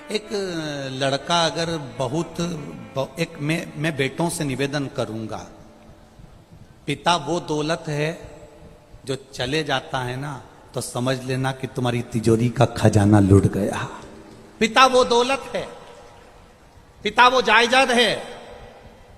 एक लड़का अगर एक मैं बेटों से निवेदन करूंगा, पिता वो दौलत है जो चले जाता है ना तो समझ लेना कि तुम्हारी तिजोरी का खजाना लुट गया। पिता वो दौलत है, पिता वो जायदाद है।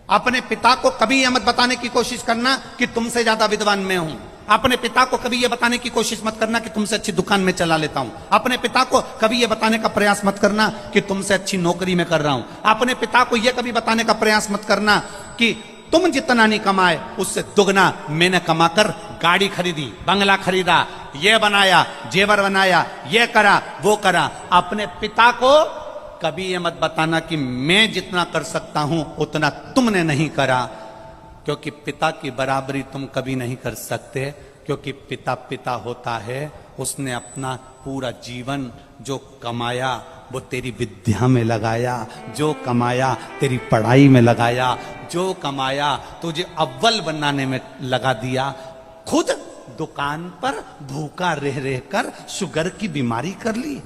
अपने पिता को कभी यह मत बताने की कोशिश करना कि तुमसे ज्यादा विद्वान मैं हूं। अपने पिता को कभी यह बताने की कोशिश मत करना कि तुमसे अच्छी दुकान में चला लेता हूं। अपने पिता को कभी यह बताने का प्रयास मत करना कि तुमसे अच्छी नौकरी में कर रहा हूं। अपने पिता को यह कभी बताने का प्रयास मत करना कि तुम जितना नहीं कमाए उससे दुगना मैंने कमाकर गाड़ी खरीदी, बंगला खरीदा, ये बनाया, जेवर बनाया, ये करा, वो करा। अपने पिता को कभी ये मत बताना कि मैं जितना कर सकता हूं उतना तुमने नहीं करा, क्योंकि पिता की बराबरी तुम कभी नहीं कर सकते। क्योंकि पिता पिता होता है, उसने अपना पूरा जीवन जो कमाया वो तेरी विद्या में लगाया, जो कमाया तेरी पढ़ाई में लगाया, जो कमाया तुझे अव्वल बनाने में लगा दिया। खुद दुकान पर भूखा रह रहकर शुगर की बीमारी कर ली।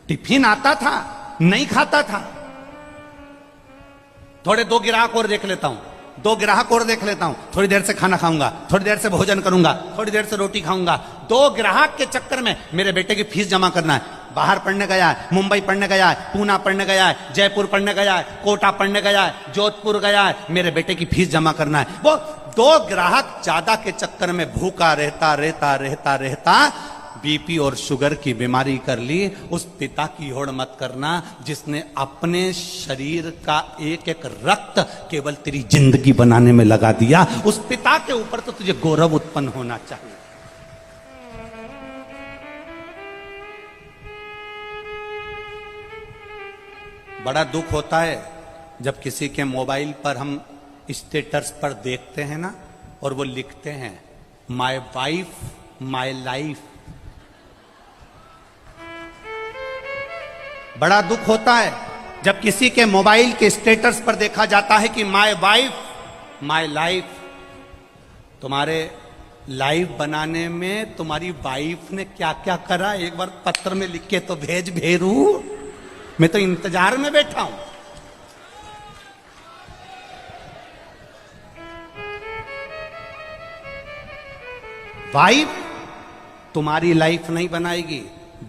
टिफिन आता था, नहीं खाता था। थोड़े दो ग्राहक और देख लेता हूं, दो ग्राहक और देख लेता हूं, थोड़ी देर से खाना खाऊंगा, थोड़ी देर से भोजन करूंगा, थोड़ी देर से रोटी खाऊंगा। दो ग्राहक के चक्कर में मेरे बेटे की फीस जमा करना है। बाहर पढ़ने गया है, मुंबई पढ़ने गया है, पूना पढ़ने गया है, जयपुर पढ़ने गया है, कोटा पढ़ने गया है, जोधपुर गया है, मेरे बेटे की फीस जमा करना है। वो दो ग्राहक ज्यादा के चक्कर में भूखा रहता रहता रहता रहता बीपी और शुगर की बीमारी कर ली। उस पिता की होड़ मत करना जिसने अपने शरीर का एक एक रक्त केवल तेरी जिंदगी बनाने में लगा दिया। उस पिता के ऊपर तो तुझे गौरव उत्पन्न होना चाहिए। बड़ा दुख होता है जब किसी के मोबाइल पर हम स्टेटस पर देखते हैं ना और वो लिखते हैं माय वाइफ माय लाइफ। बड़ा दुख होता है जब किसी के मोबाइल के स्टेटस पर देखा जाता है कि माय वाइफ माय लाइफ। तुम्हारे लाइफ बनाने में तुम्हारी वाइफ ने क्या क्या करा, एक बार पत्र में लिख के तो भेज भेरू। मैं तो इंतजार में बैठा हूं। वाइफ तुम्हारी लाइफ नहीं बनाएगी,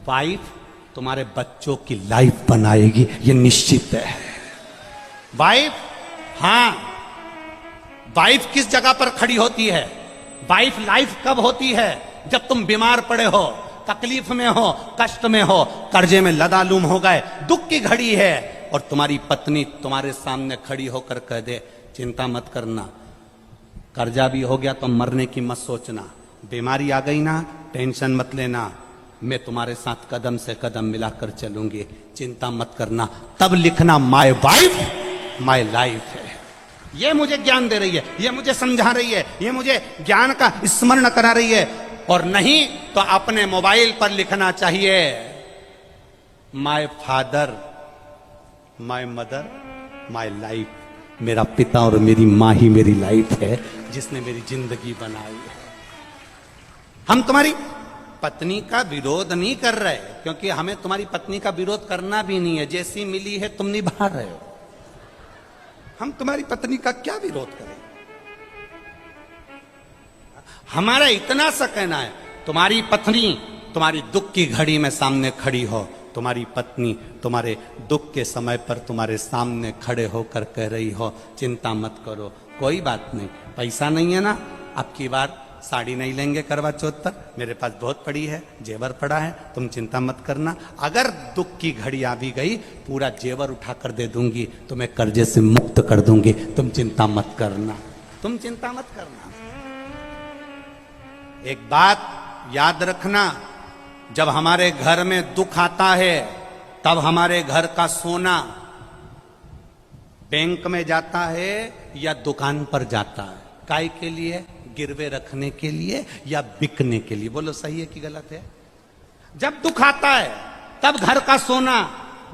वाइफ तुम्हारे बच्चों की लाइफ बनाएगी, ये निश्चित है। वाइफ, हां, वाइफ किस जगह पर खड़ी होती है? वाइफ लाइफ कब होती है? जब तुम बीमार पड़े हो, तकलीफ में हो, कष्ट में हो, कर्जे में लदालूम हो गए, दुख की घड़ी है और तुम्हारी पत्नी तुम्हारे सामने खड़ी होकर कह दे चिंता मत करना, कर्जा भी हो गया तो मरने की मत सोचना, बीमारी आ गई ना टेंशन मत लेना, मैं तुम्हारे साथ कदम से कदम मिलाकर चलूंगी, चिंता मत करना। तब लिखना माय वाइफ माय लाइफ है। ये मुझे ज्ञान दे रही है, ये मुझे समझा रही है, ये मुझे ज्ञान का स्मरण करा रही है। और नहीं तो अपने मोबाइल पर लिखना चाहिए my father my mother my life. मेरा पिता और मेरी माँ ही मेरी लाइफ है जिसने मेरी जिंदगी बनाई है। हम तुम्हारी पत्नी का विरोध नहीं कर रहे, क्योंकि हमें तुम्हारी पत्नी का विरोध करना भी नहीं है। जैसी मिली है तुम निभा रहे हो, हम तुम्हारी पत्नी का क्या विरोध करें। हमारा इतना सा कहना है तुम्हारी पत्नी तुम्हारी दुख की घड़ी में सामने खड़ी हो, तुम्हारी पत्नी तुम्हारे दुख के समय पर तुम्हारे सामने खड़े होकर कह रही हो चिंता मत करो, कोई बात नहीं, पैसा नहीं है ना, अब की बार साड़ी नहीं लेंगे करवा चौथ पर, मेरे पास बहुत पड़ी है, जेवर पड़ा है, तुम चिंता मत करना। अगर दुख की घड़ी आ भी गई पूरा जेवर उठाकर दे दूंगी, तुम्हें कर्जे से मुक्त कर दूंगी, तुम चिंता मत करना, तुम चिंता मत करना। एक बात याद रखना, जब हमारे घर में दुख आता है तब हमारे घर का सोना बैंक में जाता है या दुकान पर जाता है? काय के लिए? गिरवे रखने के लिए या बिकने के लिए? बोलो सही है कि गलत है? जब दुख आता है तब घर का सोना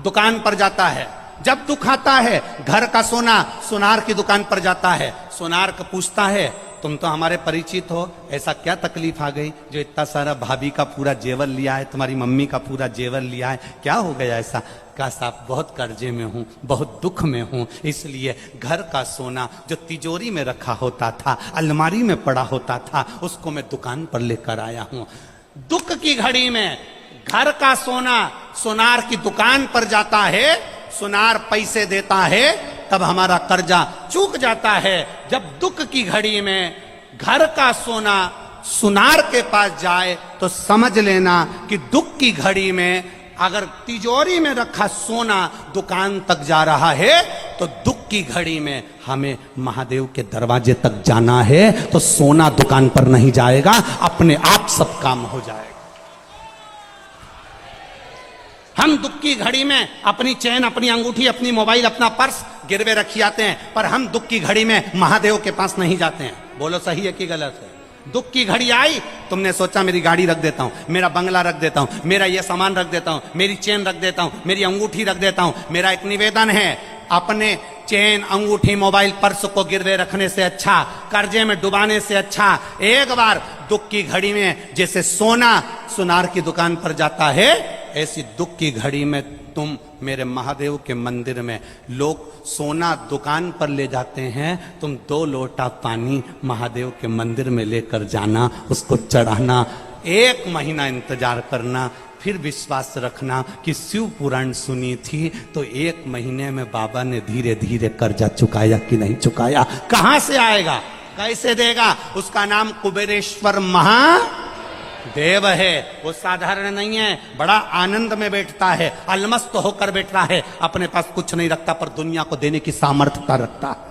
दुकान पर जाता है, जब दुख आता है घर का सोना सुनार की दुकान पर जाता है। सुनार को पूछता है तुम तो हमारे परिचित हो, ऐसा क्या तकलीफ आ गई जो इतना सारा भाभी का पूरा जेवर लिया है, तुम्हारी मम्मी का पूरा जेवर लिया है, क्या हो गया ऐसा? कहा साहब बहुत कर्जे में हूं, बहुत दुख में हूं, इसलिए घर का सोना जो तिजोरी में रखा होता था, अलमारी में पड़ा होता था, उसको मैं दुकान पर लेकर आया हूं। दुख की घड़ी में घर का सोना सुनार की दुकान पर जाता है, सुनार पैसे देता है, तब हमारा कर्जा चूक जाता है। जब दुख की घड़ी में घर का सोना सुनार के पास जाए तो समझ लेना कि दुख की घड़ी में अगर तिजोरी में रखा सोना दुकान तक जा रहा है तो दुख की घड़ी में हमें महादेव के दरवाजे तक जाना है, तो सोना दुकान पर नहीं जाएगा, अपने आप सब काम हो जाएगा। हम दुख की घड़ी में अपनी चैन, अपनी अंगूठी, अपनी मोबाइल, अपना पर्स गिरवे रखी आते हैं, पर हम दुख की घड़ी में महादेव के पास नहीं जाते हैं। बोलो सही है कि गलत है? दुख की घड़ी आई, तुमने सोचा मेरी गाड़ी रख देता हूं, मेरा बंगला रख देता हूं, मेरा ये सामान रख देता हूं, मेरी चेन रख देता हूं, मेरी अंगूठी रख देता हूं। मेरा एक निवेदन है, अपने चेन, अंगूठी, मोबाइल, पर्स को गिरवे रखने से अच्छा, कर्जे में डुबाने से अच्छा, एक बार दुख की घड़ी में जैसे सोना सुनार की दुकान पर जाता है, ऐसी दुख की घड़ी में तुम मेरे महादेव के मंदिर में, लोग सोना दुकान पर ले जाते हैं, तुम 2 लोटा पानी महादेव के मंदिर में लेकर जाना, उसको चढ़ाना, 1 महीना इंतजार करना, फिर विश्वास रखना कि शिव पुराण सुनी थी तो 1 महीने में बाबा ने धीरे धीरे कर्जा चुकाया कि नहीं चुकाया। कहां से आएगा, कैसे देगा? उसका नाम कुबेरेश्वर महादेव है। वो साधारण नहीं है, बड़ा आनंद में बैठता है, अलमस्त होकर बैठता है, अपने पास कुछ नहीं रखता पर दुनिया को देने की सामर्थ्यता रखता है।